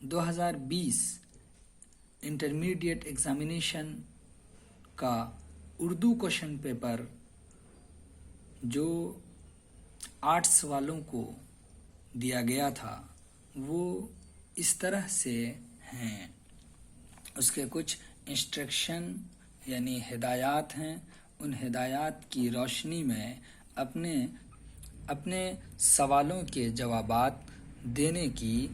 2020 intermediate examination کا Urdu question paper جو 8 سوالوں کو دیا گیا تھا وہ اس طرح سے ہیں. اس کے کچھ انسٹرکشن یعنی ہدایات ہیں. ان ہدایات کی روشنی میں اپنے سوالوں کے جوابات دینے کی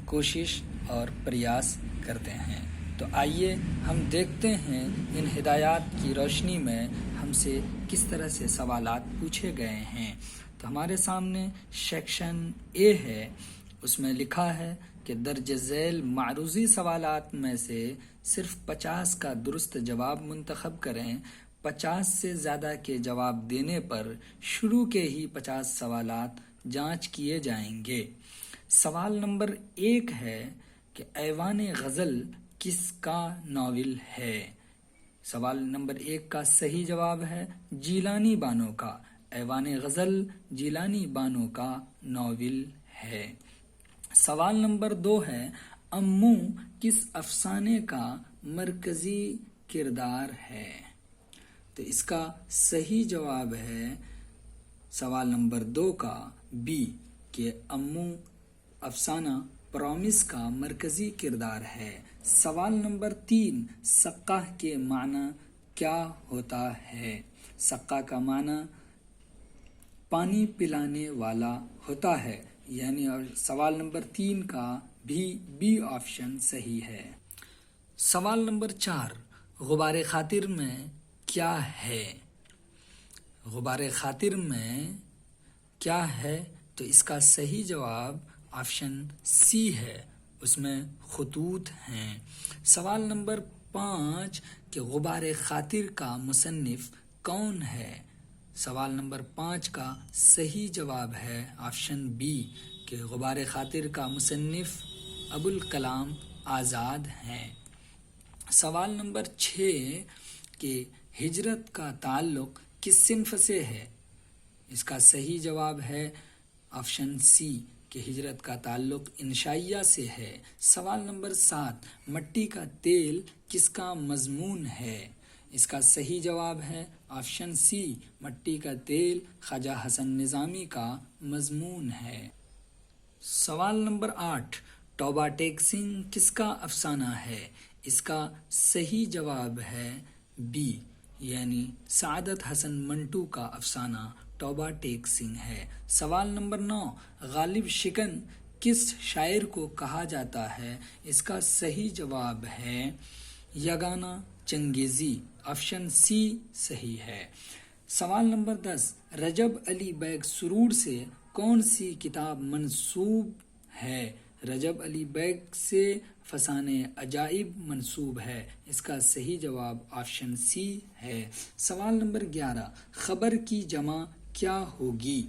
کوشش اور پریاس کرتے ہیں. تو آئیے ہم دیکھتے ہیں ان ہدایات کی روشنی میں ہم سے کس طرح سے سوالات پوچھے گئے ہیں. تو ہمارے سامنے سیکشن اے ہے. اس میں لکھا ہے کہ درج ذیل معروضی سوالات میں سے صرف 50 کا درست جواب منتخب کریں. 50 سے زیادہ کے جواب دینے پر شروع کے ہی 50 سوالات جانچ کیے جائیں گے. سوال نمبر 1 ہے کہ ایوان غزل کس کا ناول ہے؟ سوال نمبر 1 کا صحیح جواب ہے جیلانی بانو کا. ایوان غزل جیلانی بانو کا ناول ہے. سوال نمبر 2 ہے امو کس افسانے کا مرکزی کردار ہے؟ تو اس کا صحیح جواب ہے سوال نمبر 2 کا بی کہ امو افسانہ پرومس کا مرکزی کردار ہے. سوال نمبر 3 سقہ کے معنی کیا ہوتا ہے؟ سقہ کا معنی پانی پلانے والا ہوتا ہے. یعنی سوال نمبر 3 کا بھی بی آپشن صحیح ہے. سوال نمبر 4 غبار خاطر میں کیا ہے؟ غبار خاطر میں کیا ہے؟ تو اس کا صحیح جواب آپشن سی ہے. اس میں خطوط ہیں. سوال نمبر 5 کہ غبار خاطر کا مصنف کون ہے؟ سوال نمبر 5 کا صحیح جواب ہے آپشن بی کہ غبار خاطر کا مصنف ابوالکلام آزاد ہیں. سوال نمبر 6 کہ ہجرت کا تعلق کس صنف سے ہے؟ اس کا صحیح جواب ہے آپشن سی کہ ہجرت کا تعلق انشائیہ سے ہے. سوال نمبر 7 مٹی کا تیل کس کا مضمون ہے؟ اس کا صحیح جواب ہے آپشن سی مٹی کا تیل خواجہ حسن نظامی کا مضمون ہے. سوال نمبر 8 توبہ ٹیک سنگھ کس کا افسانہ ہے؟ اس کا صحیح جواب ہے بی یعنی سعادت حسن منٹو کا افسانہ توبہ ٹیک سنگھ ہے. سوال نمبر 9 غالب شکن کس شاعر کو کہا جاتا ہے؟ اس کا صحیح جواب ہے یگانہ چنگیزی. آپشن سی صحیح ہے. سوال نمبر 10 رجب علی بیگ سرور سے کون سی کتاب منسوب ہے؟ رجب علی بیگ سے فسانے عجائب منسوب ہے. اس کا صحیح جواب آپشن سی ہے. سوال نمبر 11 خبر کی جمع کیا ہوگی؟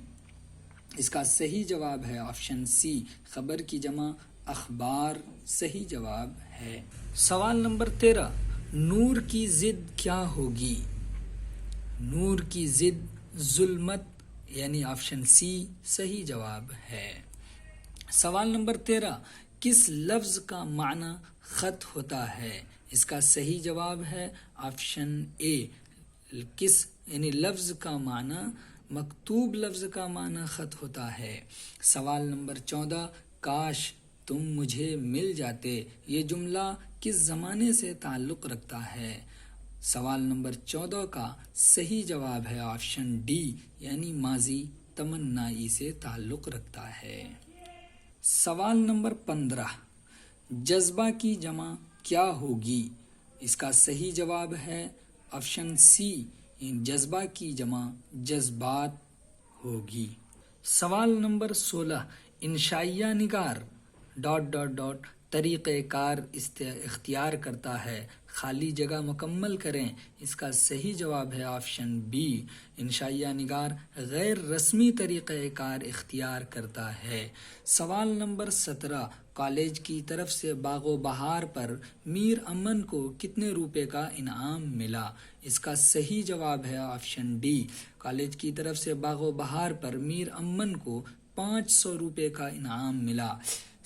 اس کا صحیح جواب ہے آپشن سی خبر کی جمع اخبار. صحیح جواب ہے. سوال نمبر 13 نور کی ضد کیا ہوگی؟ نور کی ضد ظلمت یعنی آپشن سی صحیح جواب ہے. سوال نمبر 13 کس لفظ کا معنی خط ہوتا ہے؟ اس کا صحیح جواب ہے آپشن اے کس یعنی لفظ کا معنی مکتوب لفظ کا معنی خط ہوتا ہے. سوال نمبر 14 کاش تم مجھے مل جاتے یہ جملہ کس زمانے سے تعلق رکھتا ہے؟ سوال نمبر 14 کا صحیح جواب ہے آپشن ڈی یعنی ماضی تمنائی سے تعلق رکھتا ہے. سوال نمبر 15 جذبہ کی جمع کیا ہوگی؟ اس کا صحیح جواب ہے آپشن سی جذبہ کی جمع جذبات ہوگی. سوال نمبر 16 انشائیہ نگار ... طریقہ کار اختیار کرتا ہے خالی جگہ مکمل کریں. اس کا صحیح جواب ہے آپشن بی انشائیہ نگار غیر رسمی طریقہ کار اختیار کرتا ہے. سوال نمبر 17 کالج کی طرف سے باغ و بہار پر میر امن کو کتنے روپے کا انعام ملا؟ اس کا صحیح جواب ہے آپشن ڈی کالج کی طرف سے باغ و بہار پر میر امن کو 500 روپے کا انعام ملا.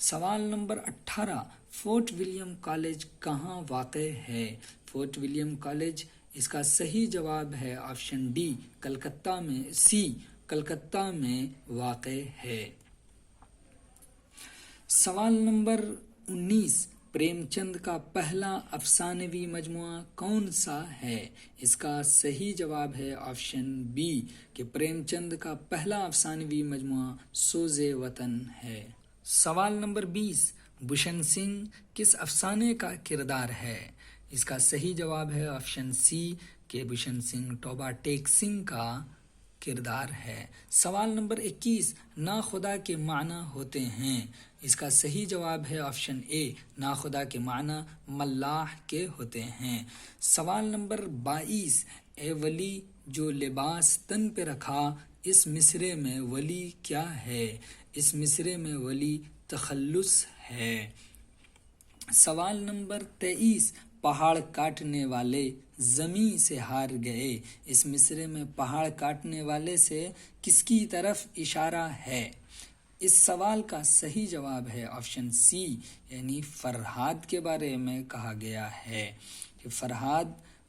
سوال نمبر 18، فورٹ ولیم کالج کہاں واقع ہے؟ فورٹ ولیم کالج، اس کا صحیح جواب ہے آپشن ڈی، کلکتہ میں واقع ہے۔ سوال نمبر 19، پریم چند کا پہلا افسانوی مجموعہ کون سا ہے؟ اس کا صحیح جواب ہے آپشن بی کہ پریم چند کا پہلا افسانوی مجموعہ سوز وطن ہے۔ سوال نمبر 20، بشن سنگھ کس افسانے کا کردار ہے؟ اس کا صحیح جواب ہے آپشن سی کہ بشن سنگھ ٹوبا ٹیک سنگھ کا کردار ہے۔ سوال نمبر 21، ناخدا کے معنی ہوتے ہیں؟ اس کا صحیح جواب ہے آپشن اے، ناخدا کے معنی ملاح کے ہوتے ہیں۔ سوال نمبر 22، اے ولی جو لباس تن پہ رکھا، اس مصرے میں ولی کیا ہے؟ اس مصرے میں ولی تخلص ہے۔ سوال نمبر 23، پہاڑ کاٹنے والے زمیں سے ہار گئے، اس مصرے میں پہاڑ کاٹنے والے سے کس کی طرف اشارہ ہے؟ اس سوال کا صحیح جواب ہے آپشن سی، یعنی فرہاد کے بارے میں کہا گیا ہے کہ فرہاد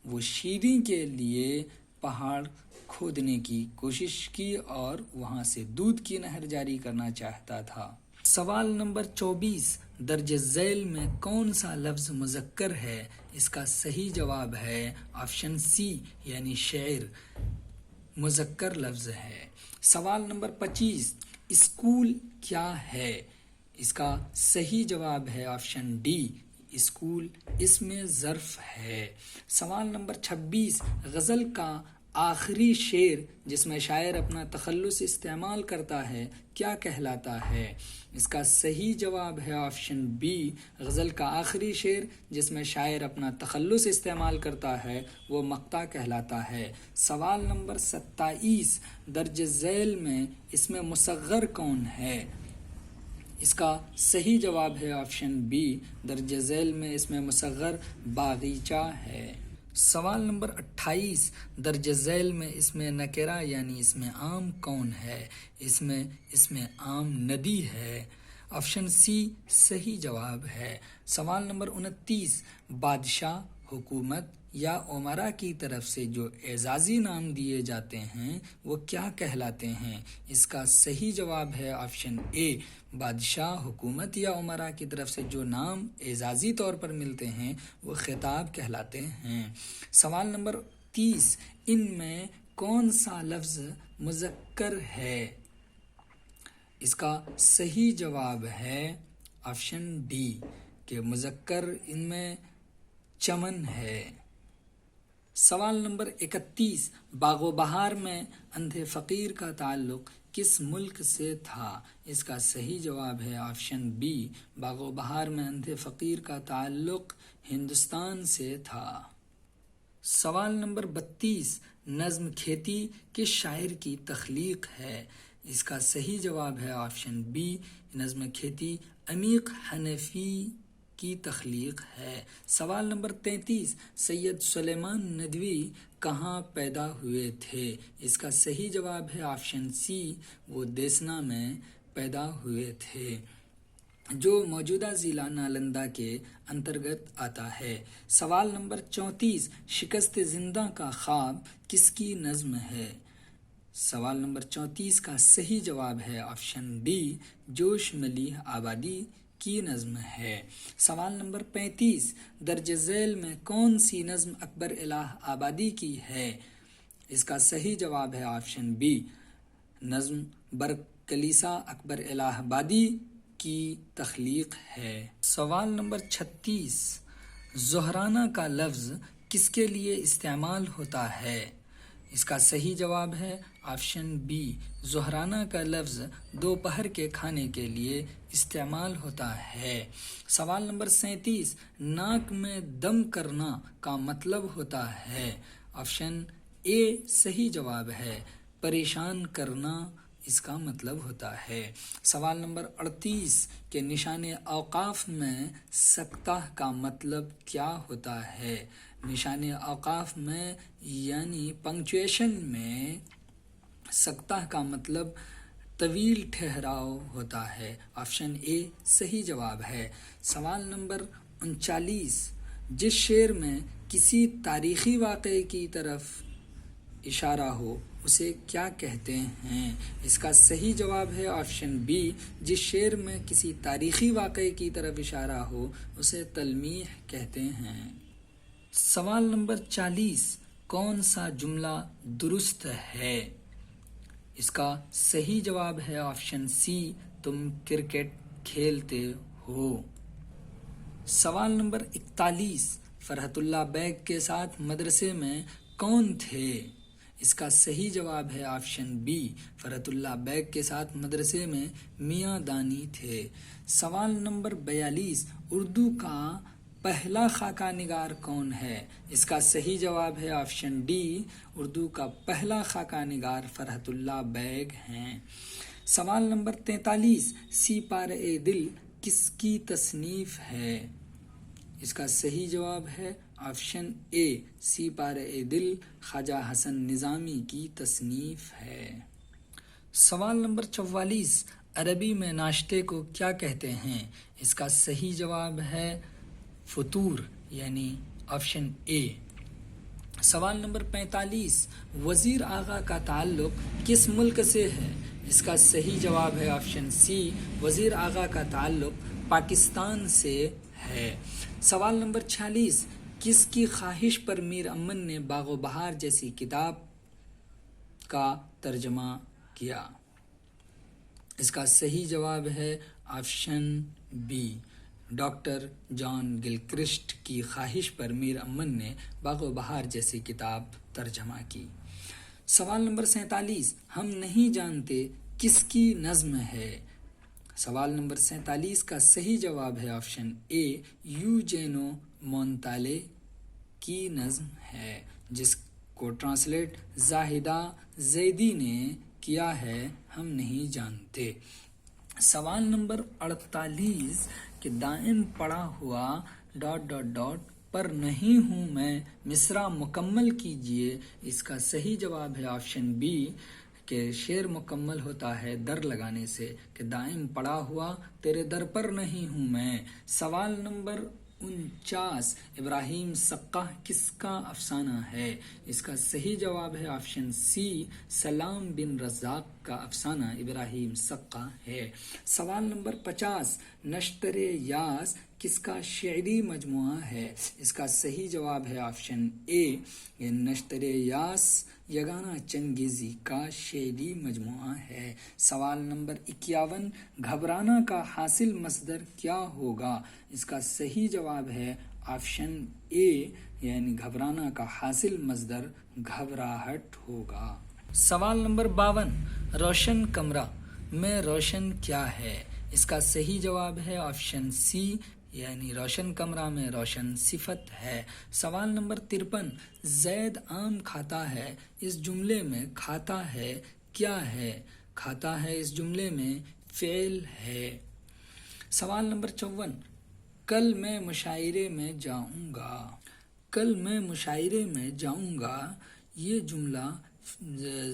وہ شیریں کے لیے پہاڑ کھودنے کی کوشش کی اور وہاں سے دودھ کی نہر جاری کرنا چاہتا تھا۔ سوال نمبر 24، درج ذیل میں کون سا لفظ مذکر ہے؟ اس کا صحیح جواب ہے آپشن سی، یعنی شعر مذکر لفظ ہے۔ سوال نمبر 25، اسکول کیا ہے؟ اس کا صحیح جواب ہے آپشن ڈی، اسکول اسم ظرف ہے۔ سوال نمبر 26، غزل کا آخری شعر جس میں شاعر اپنا تخلص استعمال کرتا ہے کیا کہلاتا ہے؟ اس کا صحیح جواب ہے آپشن بی، غزل کا آخری شعر جس میں شاعر اپنا تخلص استعمال کرتا ہے وہ مقطع کہلاتا ہے۔ سوال نمبر 27، درج ذیل میں اسم مصغر کون ہے؟ اس کا صحیح جواب ہے آپشن بی، درج ذیل میں اسم مصغر باغیچہ ہے۔ سوال نمبر 28، درج ذیل میں اسم نکرہ یعنی اسم عام کون ہے؟ اس میں اسم عام ندی ہے، آپشن سی صحیح جواب ہے۔ سوال نمبر 29، بادشاہ، حکومت یا امراء کی طرف سے جو اعزازی نام دیے جاتے ہیں وہ کیا کہلاتے ہیں؟ اس کا صحیح جواب ہے آپشن اے، بادشاہ، حکومت یا امراء کی طرف سے جو نام اعزازی طور پر ملتے ہیں وہ خطاب کہلاتے ہیں۔ سوال نمبر 30، ان میں کون سا لفظ مذکر ہے؟ اس کا صحیح جواب ہے آپشن ڈی کہ مذکر ان میں چمن ہے۔ سوال نمبر 31، باغ و بہار میں اندھے فقیر کا تعلق کس ملک سے تھا؟ اس کا صحیح جواب ہے آپشن بی، باغ و بہار میں اندھے فقیر کا تعلق ہندوستان سے تھا۔ سوال نمبر 32، نظم کھیتی کس شاعر کی تخلیق ہے؟ اس کا صحیح جواب ہے آپشن بی، نظم کھیتی عمیق حنفی کی تخلیق ہے۔ سوال نمبر 33، سید سلیمان ندوی کہاں پیدا ہوئے تھے؟ اس کا صحیح جواب ہے آپشن سی، وہ دیسنا میں پیدا ہوئے تھے جو موجودہ ضلع نالندہ کے انترگت آتا ہے۔ سوال نمبر 34، شکست زندہ کا خواب کس کی نظم ہے؟ سوال نمبر 34 کا صحیح جواب ہے آپشن ڈی، جوش ملیح آبادی کی نظم ہے۔ سوال نمبر 35، درج ذیل میں کون سی نظم اکبر الہ آبادی کی ہے؟ اس کا صحیح جواب ہے آپشن بی، نظم بر کلیسا اکبر الہ آبادی کی تخلیق ہے۔ سوال نمبر 36، ظہرانہ کا لفظ کس کے لیے استعمال ہوتا ہے؟ اس کا صحیح جواب ہے آپشن بی، ظہرانہ کا لفظ دوپہر کے کھانے کے لیے استعمال ہوتا ہے۔ سوال نمبر 37، ناک میں دم کرنا کا مطلب ہوتا ہے؟ آپشن اے صحیح جواب ہے، پریشان کرنا اس کا مطلب ہوتا ہے۔ سوال نمبر 38، کہ نشان اوقاف میں سکتہ کا مطلب کیا ہوتا ہے؟ نشان اوقاف میں یعنی پنکچویشن میں سکتہ کا مطلب طویل ٹھہراؤ ہوتا ہے۔ آپشن اے صحیح جواب ہے۔ سوال نمبر 39، جس شعر میں کسی تاریخی واقعے کی طرف اشارہ ہو اسے کیا کہتے ہیں؟ اس کا صحیح جواب ہے آپشن بی، جس شعر میں کسی تاریخی واقعے کی طرف اشارہ ہو اسے تلمیح کہتے ہیں۔ سوال نمبر 40، کون سا جملہ درست ہے؟ اس کا صحیح جواب ہے آپشن سی، تم کرکٹ کھیلتے ہو۔ سوال نمبر 41، فرحت اللہ بیگ کے ساتھ مدرسے میں کون تھے؟ اس کا صحیح جواب ہے آپشن بی، فرحت اللہ بیگ کے ساتھ مدرسے میں میاں دانی تھے۔ سوال نمبر 42، اردو کا پہلا خاکہ نگار کون ہے؟ اس کا صحیح جواب ہے آپشن ڈی، اردو کا پہلا خاکہ نگار فرحت اللہ بیگ ہیں۔ سوال نمبر 43، سی پارے دل کس کی تصنیف ہے؟ اس کا صحیح جواب ہے آپشن اے، سی پارے دل خواجہ حسن نظامی کی تصنیف ہے۔ سوال نمبر 44، عربی میں ناشتے کو کیا کہتے ہیں؟ اس کا صحیح جواب ہے فطور، یعنی آپشن اے۔ سوال نمبر 45، وزیر آغا کا تعلق کس ملک سے ہے؟ اس کا صحیح جواب ہے آپشن سی، وزیر آغا کا تعلق پاکستان سے ہے۔ سوال نمبر 46، کس کی خواہش پر میر امن نے باغ و بہار جیسی کتاب کا ترجمہ کیا؟ اس کا صحیح جواب ہے آپشن بی، ڈاکٹر جان گلکرسٹ کی خواہش پر میر امن نے باغ و بہار جیسی کتاب ترجمہ کی۔ سوال نمبر 47، ہم نہیں جانتے کس کی نظم ہے؟ سوال نمبر 47 کا صحیح جواب ہے آپشن اے، یوجینو مونتالے کی نظم ہے، جس کو ٹرانسلیٹ زاہدہ زیدی نے کیا ہے، ہم نہیں جانتے۔ سوال نمبر 48، کہ دائم پڑا ہوا ... پر نہیں ہوں میں مصرع مکمل کیجئے۔ اس کا صحیح جواب ہے آپشن بی، کہ شعر مکمل ہوتا ہے در لگانے سے، کہ دائم پڑا ہوا تیرے در پر نہیں ہوں میں۔ سوال نمبر 49، ابراہیم سقا کس کا افسانہ ہے؟ اس کا صحیح جواب ہے آپشن سی، سلام بن رزاق کا افسانہ ابراہیم سقا ہے۔ سوال نمبر 50، نشتر یاس کس کا شعری مجموعہ ہے؟ اس کا صحیح جواب ہے آپشن اے، یہ نشتر یاس یگانہ چنگیزی کا شعری مجموعہ ہے۔ سوال نمبر 51، گھبرانا کا حاصل مصدر کیا ہوگا؟ اس کا صحیح جواب ہے آپشن اے، یعنی گھبرانا کا حاصل مصدر گھبراہٹ ہوگا۔ سوال نمبر 52، روشن کمرہ میں روشن کیا ہے؟ اس کا صحیح جواب ہے آپشن سی، یعنی روشن کمرہ میں روشن صفت ہے۔ سوال نمبر 53، زید آم کھاتا ہے اس جملے میں کھاتا ہے کیا ہے؟ کھاتا ہے اس جملے میں فعل ہے۔ سوال نمبر 54، کل میں مشاعرے میں جاؤں گا۔ کل میں مشاعرے میں جاؤں گا، یہ جملہ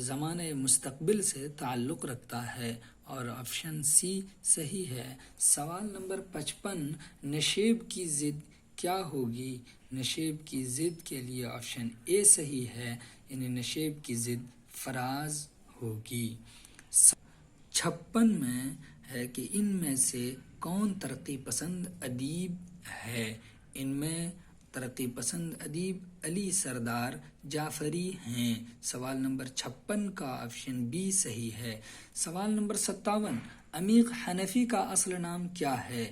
زمانہ مستقبل سے تعلق رکھتا ہے اور آپشن سی صحیح ہے۔ سوال نمبر 55، نشیب کی ضد کیا ہوگی؟ نشیب کی ضد کے لیے آپشن اے صحیح ہے، یعنی نشیب کی ضد فراز ہوگی۔ 56 میں ہے کہ ان میں سے کون ترقی پسند ادیب ہے؟ ان میں ترقی پسند ادیب علی سردار جعفری ہیں۔ سوال نمبر 56 کا آپشن بی صحیح ہے۔ سوال نمبر 57، عمیق حنفی کا اصل نام کیا ہے؟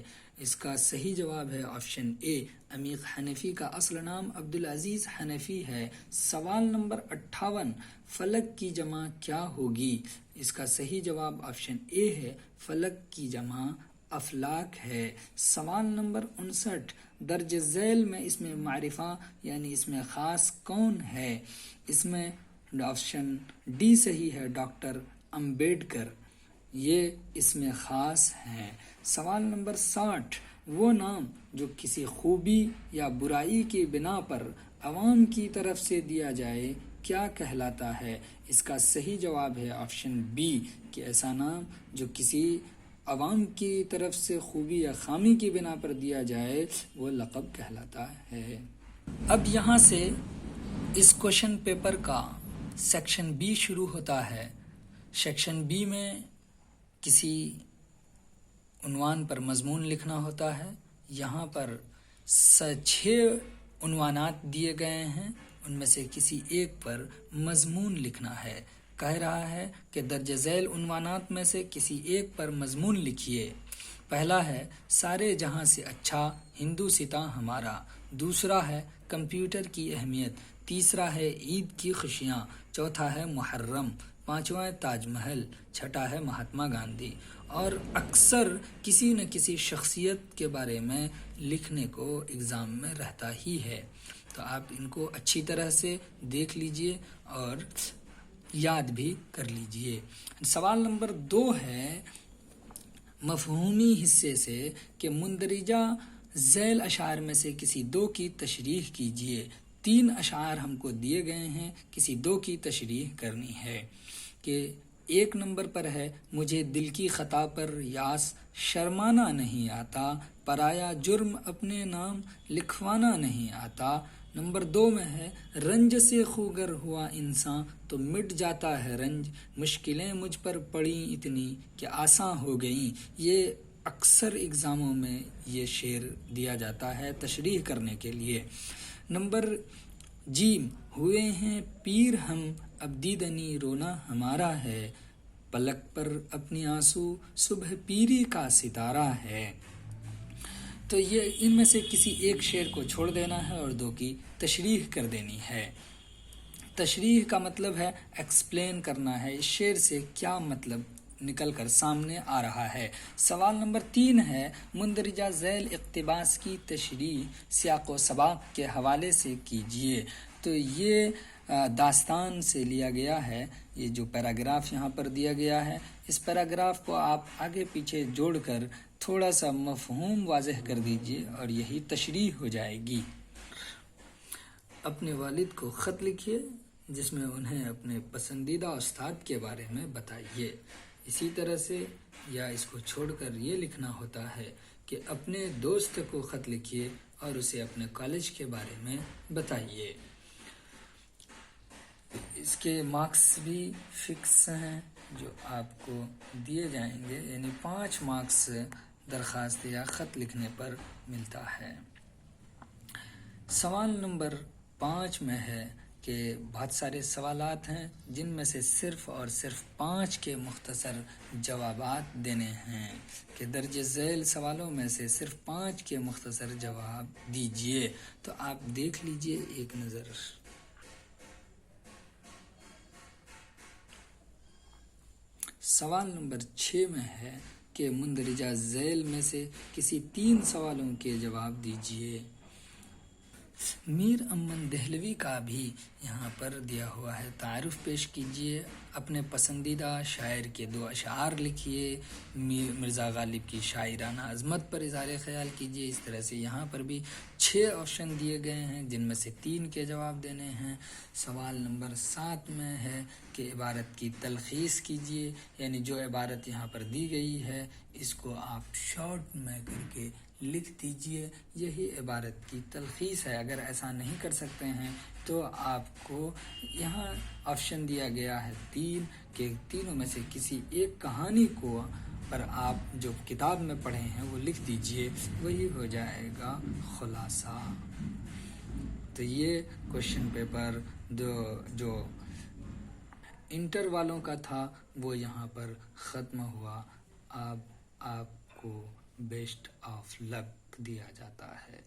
اس کا صحیح جواب ہے آپشن اے، عمیق حنفی کا اصل نام عبدالعزیز حنفی ہے۔ سوال نمبر 58، فلک کی جمع کیا ہوگی؟ اس کا صحیح جواب آپشن اے ہے، فلک کی جمع افلاک ہے۔ سوال نمبر 59، درج ذیل میں اسم معرفہ یعنی اسم خاص کون ہے؟ اس میں آپشن ڈی صحیح ہے، ڈاکٹر امبیڈکر، یہ اسم خاص ہیں۔ سوال نمبر 60، وہ نام جو کسی خوبی یا برائی کی بنا پر عوام کی طرف سے دیا جائے کیا کہلاتا ہے؟ اس کا صحیح جواب ہے آپشن بی کہ ایسا نام جو کسی عوام کی طرف سے خوبی یا خامی کی بنا پر دیا جائے وہ لقب کہلاتا ہے۔ اب یہاں سے اس کوشچن پیپر کا سیکشن بی شروع ہوتا ہے۔ سیکشن بی میں کسی عنوان پر مضمون لکھنا ہوتا ہے۔ یہاں پر 6 عنوانات دیے گئے ہیں، ان میں سے کسی ایک پر مضمون لکھنا ہے۔ کہہ رہا ہے کہ درج ذیل عنوانات میں سے کسی ایک پر مضمون لکھیے۔ پہلا ہے سارے جہاں سے اچھا ہندو ستاں ہمارا، دوسرا ہے کمپیوٹر کی اہمیت، تیسرا ہے عید کی خوشیاں، چوتھا ہے محرم، پانچواں تاج محل، چھٹا ہے مہاتما گاندھی۔ اور اکثر کسی نہ کسی شخصیت کے بارے میں لکھنے کو ایگزام میں رہتا ہی ہے، تو آپ ان کو اچھی طرح سے دیکھ لیجئے اور یاد بھی کر لیجئے۔ سوال نمبر 2 ہے مفہومی حصے سے کہ مندرجہ ذیل اشعار میں سے کسی 2 کی تشریح کیجئے۔ 3 اشعار ہم کو دیے گئے ہیں، کسی 2 کی تشریح کرنی ہے۔ کہ 1 نمبر پر ہے مجھے دل کی خطا پر یاس شرمانا نہیں آتا، پرایا جرم اپنے نام لکھوانا نہیں آتا۔ نمبر 2 میں ہے رنج سے خوگر ہوا انسان تو مٹ جاتا ہے رنج، مشکلیں مجھ پر پڑیں اتنی کہ آسان ہو گئیں۔ یہ اکثر ایگزاموں میں یہ شعر دیا جاتا ہے تشریح کرنے کے لیے۔ نمبر جیم ہوئے ہیں پیر ہم اب دیدنی رونا ہمارا ہے، پلک پر اپنی آنسو صبح پیری کا ستارہ ہے۔ تو یہ ان میں سے کسی ایک شعر کو چھوڑ دینا ہے اور 2 کی تشریح کر دینی ہے۔ تشریح کا مطلب ہے ایکسپلین کرنا ہے، اس شعر سے کیا مطلب نکل کر سامنے آ رہا ہے۔ سوال نمبر 3 ہے مندرجہ ذیل اقتباس کی تشریح سیاق و سباق کے حوالے سے کیجیے۔ تو یہ داستان سے لیا گیا ہے، یہ جو پیراگراف یہاں پر دیا گیا ہے، اس پیراگراف کو آپ آگے پیچھے جوڑ کر تھوڑا سا مفہوم واضح کر دیجئے اور یہی تشریح ہو جائے گی۔ اپنے والد کو خط لکھیے جس میں انہیں اپنے پسندیدہ استاد کے بارے میں بتائیے۔ اسی طرح سے یا اس کو چھوڑ کر یہ لکھنا ہوتا ہے کہ اپنے دوست کو خط لکھیے اور اسے اپنے کالج کے بارے میں بتائیے۔ اس کے مارکس بھی فکس ہیں جو آپ کو دیے جائیں گے، یعنی 5 مارکس درخواست یا خط لکھنے پر ملتا ہے۔ سوال نمبر 5 میں ہے کہ بہت سارے سوالات ہیں جن میں سے صرف اور صرف 5 کے مختصر جوابات دینے ہیں، کہ درج ذیل سوالوں میں سے صرف 5 کے مختصر جواب دیجئے۔ تو آپ دیکھ لیجئے ایک نظر۔ سوال نمبر 6 میں ہے کہ مندرجہ ذیل میں سے کسی 3 سوالوں کے جواب دیجئے۔ میر امن دہلوی کا بھی یہاں پر دیا ہوا ہے، تعارف پیش کیجئے، اپنے پسندیدہ شاعر کے 2 اشعار لکھیے، مرزا غالب کی شاعرانہ عظمت پر اظہار خیال کیجئے۔ اس طرح سے یہاں پر بھی 6 آپشن دیے گئے ہیں جن میں سے 3 کے جواب دینے ہیں۔ سوال نمبر 7 میں ہے کہ عبارت کی تلخیص کیجئے، یعنی جو عبارت یہاں پر دی گئی ہے اس کو آپ شارٹ میں کر کے لکھ دیجئے، یہی عبارت کی تلخیص ہے۔ اگر ایسا نہیں کر سکتے ہیں تو آپ کو یہاں آپشن دیا گیا ہے 3 کہ تینوں میں سے کسی ایک کہانی کو پر آپ جو کتاب میں پڑھے ہیں وہ لکھ دیجئے، وہی ہو جائے گا خلاصہ۔ تو یہ کوشچن پیپر جو انٹر والوں کا تھا وہ یہاں پر ختم ہوا۔ اب آپ کو بیسٹ آف لک دیا جاتا ہے۔